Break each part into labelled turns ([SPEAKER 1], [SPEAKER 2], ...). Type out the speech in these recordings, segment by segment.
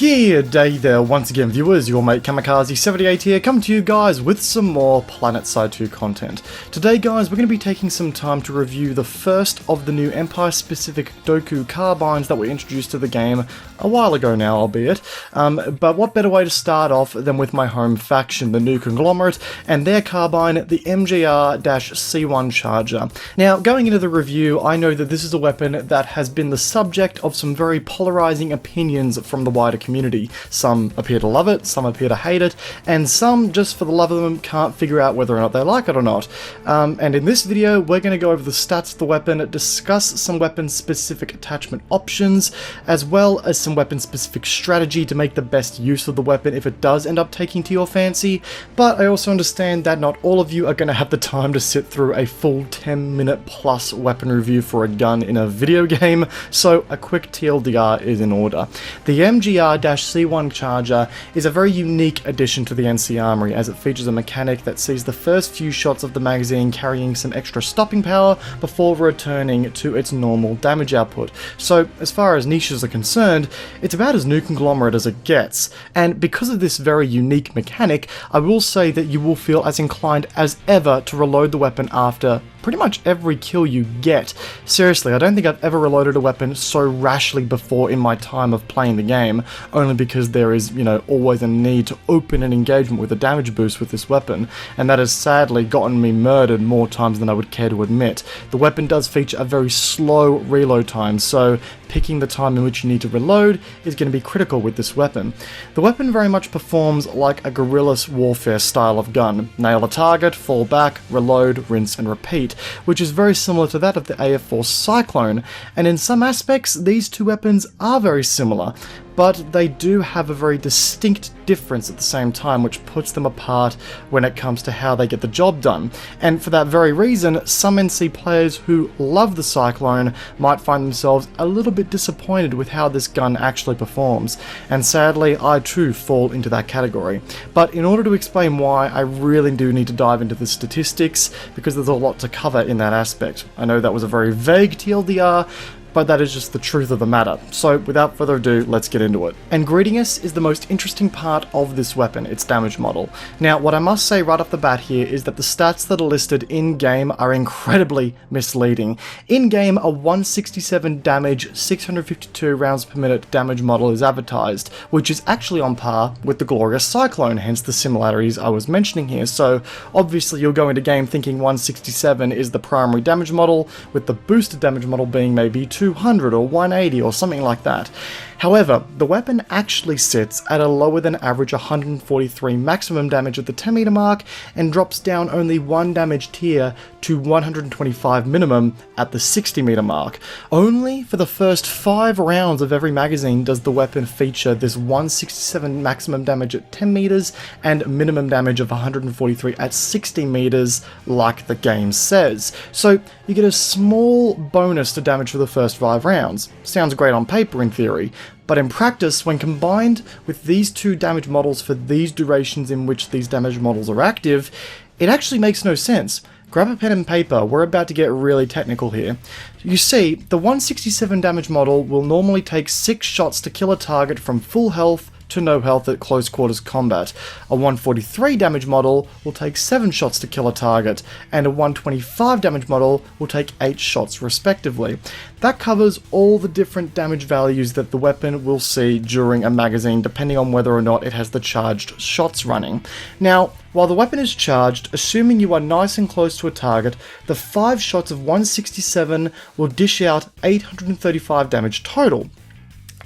[SPEAKER 1] Good day there once again, viewers. Your mate Kamikaze78 here, coming to you guys with some more Planetside 2 content. Today guys, we're going to be taking some time to review the first of the new Empire Specific Doku Carbines that were introduced to the game a while ago now, albeit. But what better way to start off than with my home faction, the new conglomerate, and their carbine, the MGR-C1 Charger. Now, going into the review, I know that this is a weapon that has been the subject of some very polarizing opinions from the wider community. Some appear to love it, some appear to hate it, and some, just for the love of them, can't figure out whether or not they like it or not. And in this video, we're going to go over the stats of the weapon, discuss some weapon-specific attachment options, as well as some weapon-specific strategy to make the best use of the weapon if it does end up taking to your fancy. But I also understand that not all of you are going to have the time to sit through a full 10-minute plus weapon review for a gun in a video game, so a quick TLDR is in order. The MGR-C1 Charger is a very unique addition to the NC Armory, as it features a mechanic that sees the first few shots of the magazine carrying some extra stopping power before returning to its normal damage output. So as far as niches are concerned, it's about as new conglomerate as it gets, and because of this very unique mechanic, I will say that you will feel as inclined as ever to reload the weapon after pretty much every kill you get. Seriously, I don't think I've ever reloaded a weapon so rashly before in my time of playing the game, only because there is, always a need to open an engagement with a damage boost with this weapon, and that has sadly gotten me murdered more times than I would care to admit. The weapon does feature a very slow reload time, so picking the time in which you need to reload is going to be critical with this weapon. The weapon very much performs like a guerrillas warfare style of gun. Nail a target, fall back, reload, rinse and repeat, which is very similar to that of the AF4 Cyclone, and in some aspects these two weapons are very similar, but they do have a very distinct difference at the same time, which puts them apart when it comes to how they get the job done. And for that very reason, some NC players who love the Cyclone might find themselves a little bit disappointed with how this gun actually performs, and sadly I too fall into that category. But in order to explain why, I really do need to dive into the statistics, because there's a lot to cover in that aspect. I know that was a very vague TLDR, but that is just the truth of the matter. So without further ado, let's get into it. And greediness is the most interesting part of this weapon, its damage model. Now, what I must say right off the bat here is that the stats that are listed in-game are incredibly misleading. In-game, a 167 damage, 652 rounds per minute damage model is advertised, which is actually on par with the glorious Cyclone, hence the similarities I was mentioning here. So obviously you'll go into game thinking 167 is the primary damage model, with the boosted damage model being maybe 200 or 180 or something like that. However, the weapon actually sits at a lower than average 143 maximum damage at the 10 meter mark and drops down only one damage tier to 125 minimum at the 60 meter mark. Only for the first 5 rounds of every magazine does the weapon feature this 167 maximum damage at 10 meters and minimum damage of 143 at 60 meters, like the game says. So you get a small bonus to damage for the first 5 rounds. Sounds great on paper in theory, but in practice, when combined with these two damage models for these durations in which these damage models are active, it actually makes no sense. Grab a pen and paper, we're about to get really technical here. You see, the 167 damage model will normally take 6 shots to kill a target from full health to no health at close quarters combat. A 143 damage model will take 7 shots to kill a target, and a 125 damage model will take 8 shots respectively. That covers all the different damage values that the weapon will see during a magazine, depending on whether or not it has the charged shots running. Now, while the weapon is charged, assuming you are nice and close to a target, the 5 shots of 167 will dish out 835 damage total.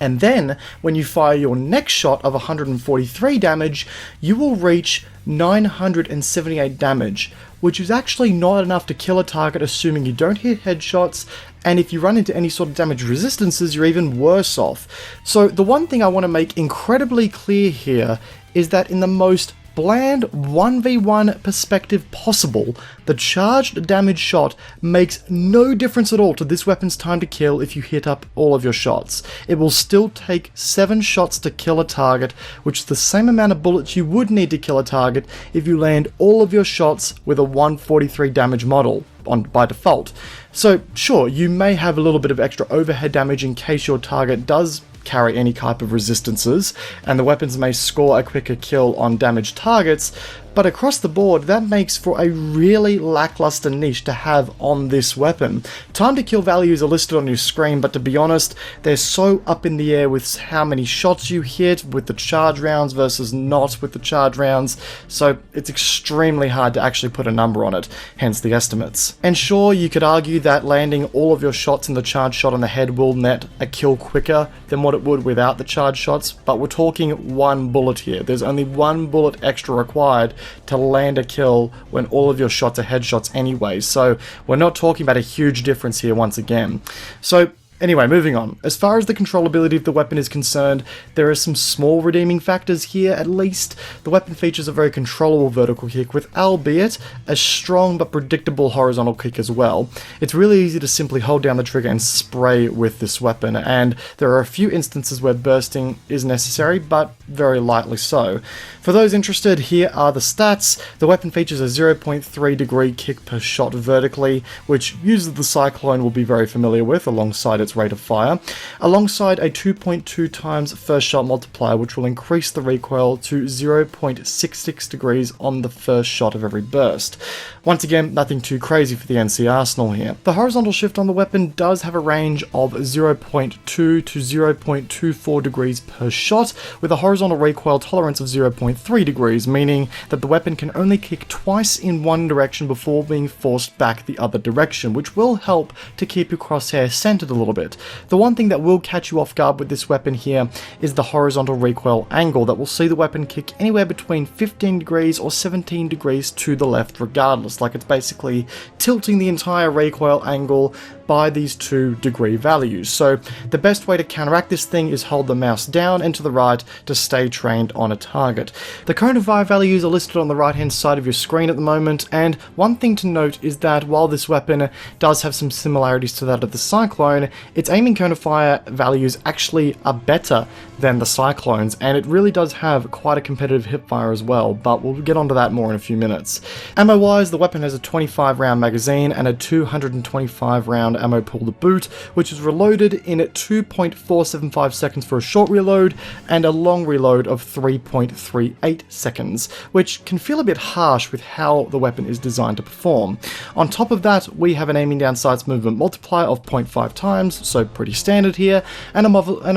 [SPEAKER 1] And then, when you fire your next shot of 143 damage, you will reach 978 damage, which is actually not enough to kill a target assuming you don't hit headshots, and if you run into any sort of damage resistances, you're even worse off. So the one thing I want to make incredibly clear here is that in the most bland 1v1 perspective possible, the charged damage shot makes no difference at all to this weapon's time to kill if you hit up all of your shots. It will still take 7 shots to kill a target, which is the same amount of bullets you would need to kill a target if you land all of your shots with a 143 damage model by default. So sure, you may have a little bit of extra overhead damage in case your target does carry any type of resistances, and the weapons may score a quicker kill on damaged targets, but across the board, that makes for a really lackluster niche to have on this weapon. Time to kill values are listed on your screen, but to be honest, they're so up in the air with how many shots you hit with the charge rounds versus not with the charge rounds, so it's extremely hard to actually put a number on it, hence the estimates. And sure, you could argue that landing all of your shots in the charge shot on the head will net a kill quicker than what it would without the charge shots, but we're talking one bullet here. There's only one bullet extra required to land a kill when all of your shots are headshots anyway, so we're not talking about a huge difference here once again. So anyway, moving on. As far as the controllability of the weapon is concerned, there are some small redeeming factors here at least. The weapon features a very controllable vertical kick with, albeit, a strong but predictable horizontal kick as well. It's really easy to simply hold down the trigger and spray with this weapon, and there are a few instances where bursting is necessary, but very lightly so. For those interested, here are the stats. The weapon features a 0.3 degree kick per shot vertically, which users of the Cyclone will be very familiar with alongside its rate of fire, alongside a 2.2 times first shot multiplier, which will increase the recoil to 0.66 degrees on the first shot of every burst. Once again, nothing too crazy for the NC arsenal here. The horizontal shift on the weapon does have a range of 0.2 to 0.24 degrees per shot, with a horizontal recoil tolerance of 0.3 degrees, meaning that the weapon can only kick twice in one direction before being forced back the other direction, which will help to keep your crosshair centered a little bit. The one thing that will catch you off guard with this weapon here is the horizontal recoil angle that will see the weapon kick anywhere between 15 degrees or 17 degrees to the left regardless, like it's basically tilting the entire recoil angle by these 2 degree values. So the best way to counteract this thing is hold the mouse down and to the right to stay trained on a target. The cone of fire values are listed on the right hand side of your screen at the moment, and one thing to note is that while this weapon does have some similarities to that of the Cyclone, its aiming cone of fire values actually are better than the Cyclones, and it really does have quite a competitive hipfire as well, but we'll get onto that more in a few minutes. Ammo wise, the weapon has a 25 round magazine and a 225 round ammo pool to boot, which is reloaded in 2.475 seconds for a short reload and a long reload of 3.38 seconds, which can feel a bit harsh with how the weapon is designed to perform. On top of that, we have an aiming down sights movement multiplier of 0.5 times, so pretty standard here, and a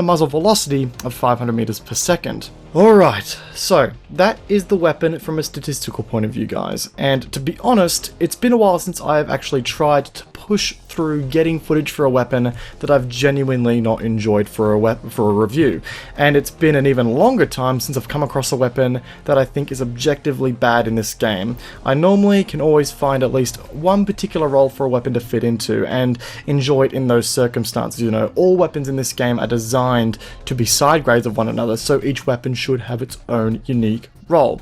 [SPEAKER 1] muzzle velocity of 500 meters per second. Alright, so that is the weapon from a statistical point of view, guys, and to be honest, it's been a while since I have actually tried to push through getting footage for a weapon that I've genuinely not enjoyed for a review, and it's been an even longer time since I've come across a weapon that I think is objectively bad in this game. I normally can always find at least one particular role for a weapon to fit into and enjoy it in those circumstances. You know, all weapons in this game are designed to be side grades of one another, so each weapon should have its own unique role.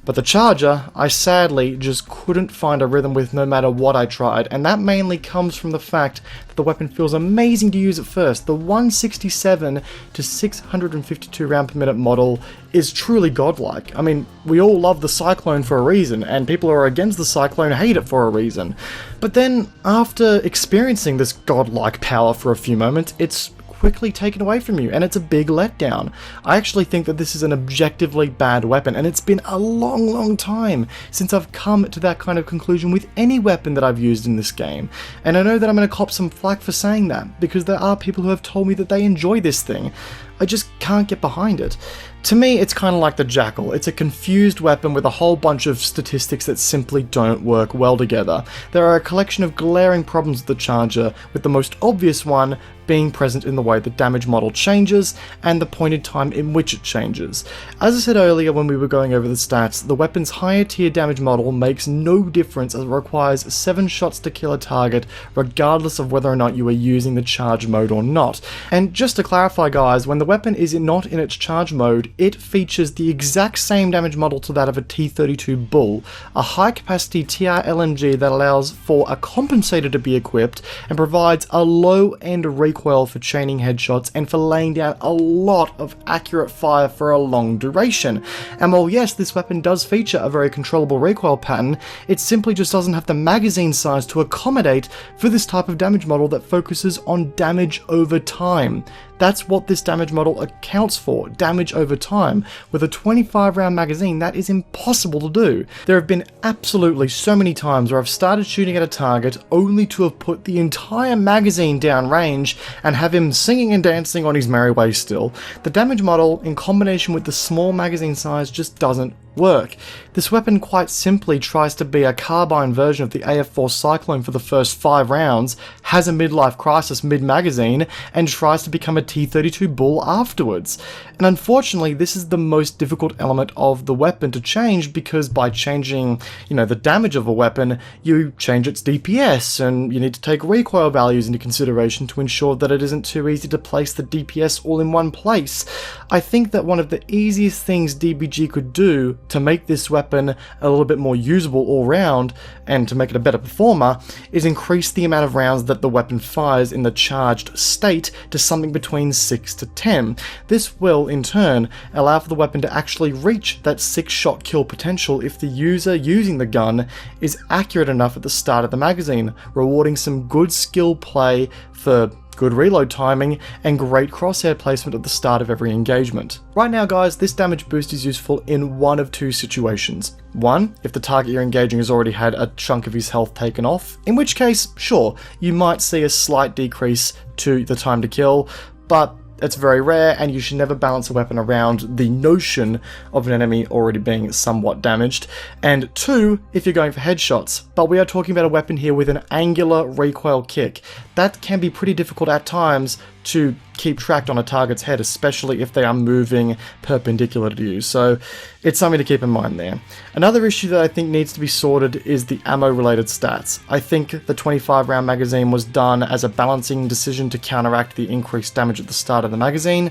[SPEAKER 1] But the Charger, I sadly just couldn't find a rhythm with no matter what I tried, and that mainly comes from the fact that the weapon feels amazing to use at first. The 167 to 652 round per minute model is truly godlike. I mean, we all love the Cyclone for a reason, and people who are against the Cyclone hate it for a reason. But then, after experiencing this godlike power for a few moments, it's quickly taken away from you, and it's a big letdown. I actually think that this is an objectively bad weapon, and it's been a long time since I've come to that kind of conclusion with any weapon that I've used in this game. And I know that I'm going to cop some flack for saying that, because there are people who have told me that they enjoy this thing. I just can't get behind it. To me, it's kind of like the Jackal. It's a confused weapon with a whole bunch of statistics that simply don't work well together. There are a collection of glaring problems with the Charger, with the most obvious one being present in the way the damage model changes and the point in time in which it changes. As I said earlier when we were going over the stats, the weapon's higher tier damage model makes no difference as it requires 7 shots to kill a target regardless of whether or not you are using the charge mode or not. And just to clarify, guys, when the weapon is not in its charge mode, it features the exact same damage model to that of a T-32 Bull, a high capacity TR LMG that allows for a compensator to be equipped and provides a low end recoil for chaining headshots and for laying down a lot of accurate fire for a long duration. And while yes, this weapon does feature a very controllable recoil pattern, it simply just doesn't have the magazine size to accommodate for this type of damage model that focuses on damage over time. That's what this damage model accounts for damage over time. With a 25 round magazine, that is impossible to do. There have been absolutely so many times where I've started shooting at a target only to have put the entire magazine down range and have him singing and dancing on his merry way still. The damage model, in combination with the small magazine size, just doesn't work. This weapon quite simply tries to be a carbine version of the AF4 Cyclone for the first 5 rounds, has a midlife crisis mid-magazine, and tries to become a T-32 Bull afterwards. And unfortunately, this is the most difficult element of the weapon to change, because by changing, the damage of a weapon, you change its DPS, and you need to take recoil values into consideration to ensure that it isn't too easy to place the DPS all in one place. I think that one of the easiest things DBG could do to make this weapon a little bit more usable all round, and to make it a better performer, is increase the amount of rounds that the weapon fires in the charged state to something between 6 to 10. This will, in turn, allow for the weapon to actually reach that 6-shot kill potential if the user using the gun is accurate enough at the start of the magazine, rewarding some good skill play for good reload timing, and great crosshair placement at the start of every engagement. Right now guys, this damage boost is useful in one of two situations. One, if the target you're engaging has already had a chunk of his health taken off, in which case, sure, you might see a slight decrease to the time to kill, but it's very rare, and you should never balance a weapon around the notion of an enemy already being somewhat damaged. And two, if you're going for headshots, but we are talking about a weapon here with an angular recoil kick. That can be pretty difficult at times to keep tracked on a target's head, especially if they are moving perpendicular to you, so it's something to keep in mind there. Another issue that I think needs to be sorted is the ammo related stats. I think the 25 round magazine was done as a balancing decision to counteract the increased damage at the start of the magazine,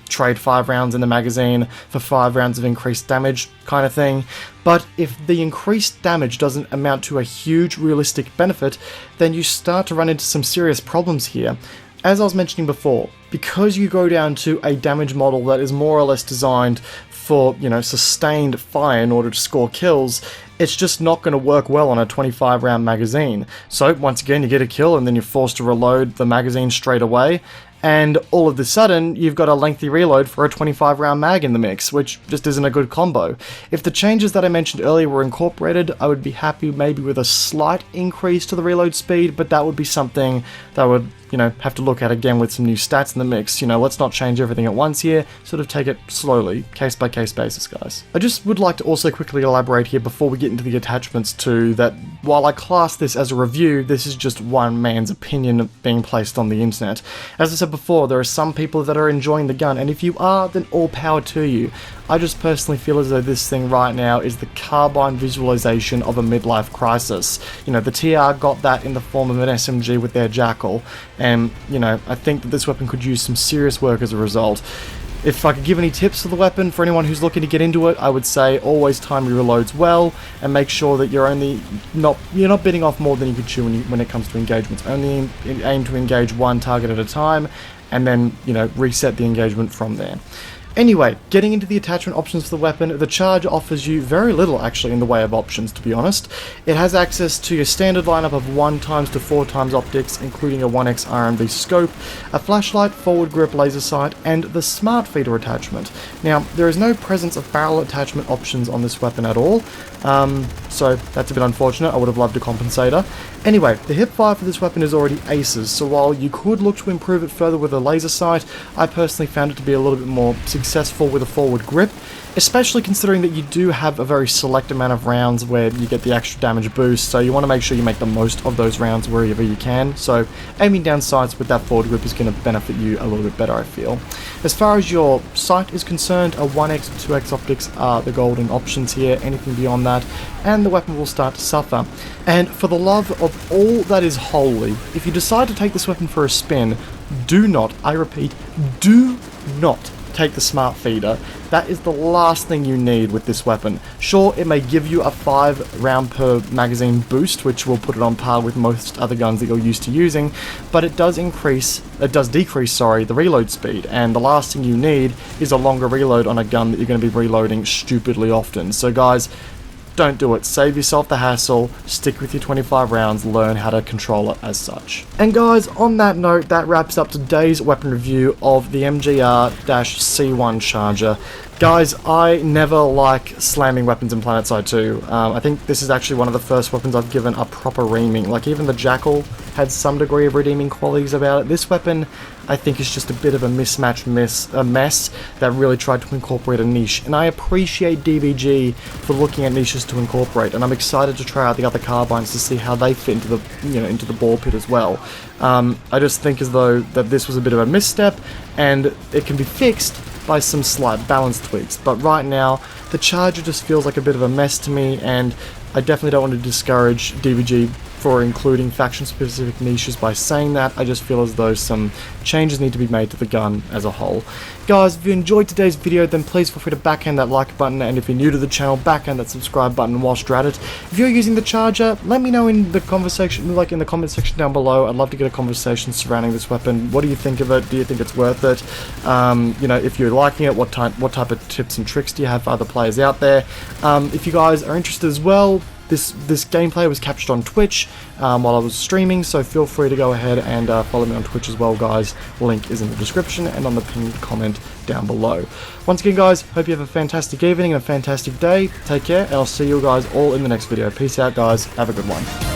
[SPEAKER 1] trade 5 rounds in the magazine for 5 rounds of increased damage kind of thing. But if the increased damage doesn't amount to a huge realistic benefit, then you start to run into some serious problems here. As I was mentioning before, because you go down to a damage model that is more or less designed for, sustained fire in order to score kills, it's just not going to work well on a 25 round magazine. So once again, you get a kill and then you're forced to reload the magazine straight away, and all of a sudden you've got a lengthy reload for a 25 round mag in the mix, which just isn't a good combo. If the changes that I mentioned earlier were incorporated, I would be happy maybe with a slight increase to the reload speed, but that would be something that would have to look at again with some new stats in the mix. Let's not change everything at once here, sort of take it slowly, case by case basis, guys. I just would like to also quickly elaborate here before we get into the attachments too, that while I class this as a review, this is just one man's opinion being placed on the internet. As I said before, there are some people that are enjoying the gun, and if you are, then all power to you. I just personally feel as though this thing right now is the carbine visualization of a midlife crisis. The TR got that in the form of an SMG with their Jackal, and I think that this weapon could use some serious work as a result. If I could give any tips for the weapon for anyone who's looking to get into it, I would say always time your reloads well, and make sure that you're not biting off more than you could chew when it comes to engagements. Only aim to engage one target at a time, and then reset the engagement from there. Anyway, getting into the attachment options for the weapon, the Charger offers you very little actually in the way of options, to be honest. It has access to your standard lineup of 1x to 4x optics, including a 1x RMB scope, a flashlight, forward grip laser sight, and the smart feeder attachment. Now, there is no presence of barrel attachment options on this weapon at all, so that's a bit unfortunate. I would have loved a compensator. Anyway, the hipfire for this weapon is already aces, so while you could look to improve it further with a laser sight, I personally found it to be a little bit more successful with a forward grip, especially considering that you do have a very select amount of rounds where you get the extra damage boost, so you want to make sure you make the most of those rounds wherever you can. So aiming down sights with that forward grip is going to benefit you a little bit better, I feel. As far as your sight is concerned, a 1x or 2x optics are the golden options here. Anything beyond that and the weapon will start to suffer. And for the love of all that is holy, if you decide to take this weapon for a spin, do not, I repeat, do not take the smart feeder. That is the last thing you need with this weapon. Sure, it may give you a 5 round per magazine boost, which will put it on par with most other guns that you're used to using, but it does decrease the reload speed, and the last thing you need is a longer reload on a gun that you're going to be reloading stupidly often. So guys, don't do it. Save yourself the hassle, stick with your 25 rounds, learn how to control it as such. And guys, on that note, that wraps up today's weapon review of the MGR-C1 charger. Guys, I never like slamming weapons in Planetside 2. I think this is actually one of the first weapons I've given a proper reaming. Like, even the Jackal had some degree of redeeming qualities about it. This weapon, I think, is just a bit of a mismatched mess that really tried to incorporate a niche. And I appreciate DBG for looking at niches to incorporate, and I'm excited to try out the other carbines to see how they fit into the, into the ball pit as well. I just think as though that this was a bit of a misstep, and it can be fixed by some slight balance tweaks, but right now the charger just feels like a bit of a mess to me, and I definitely don't want to discourage DBG for including faction-specific niches by saying that. I just feel as though some changes need to be made to the gun as a whole. Guys, if you enjoyed today's video, then please feel free to backhand that like button, and if you're new to the channel, backhand that subscribe button whilst you're at it. If you're using the charger, let me know in the conversation, like in the comment section down below. I'd love to get a conversation surrounding this weapon. What do you think of it? Do you think it's worth it? If you're liking it, what type of tips and tricks do you have for other players out there? If you guys are interested as well, this gameplay was captured on Twitch while I was streaming, so feel free to go ahead and follow me on Twitch as well, guys. Link is in the description and on the pinned comment down below. Once again, guys, hope you have a fantastic evening and a fantastic day. Take care, and I'll see you guys all in the next video. Peace out, guys. Have a good one.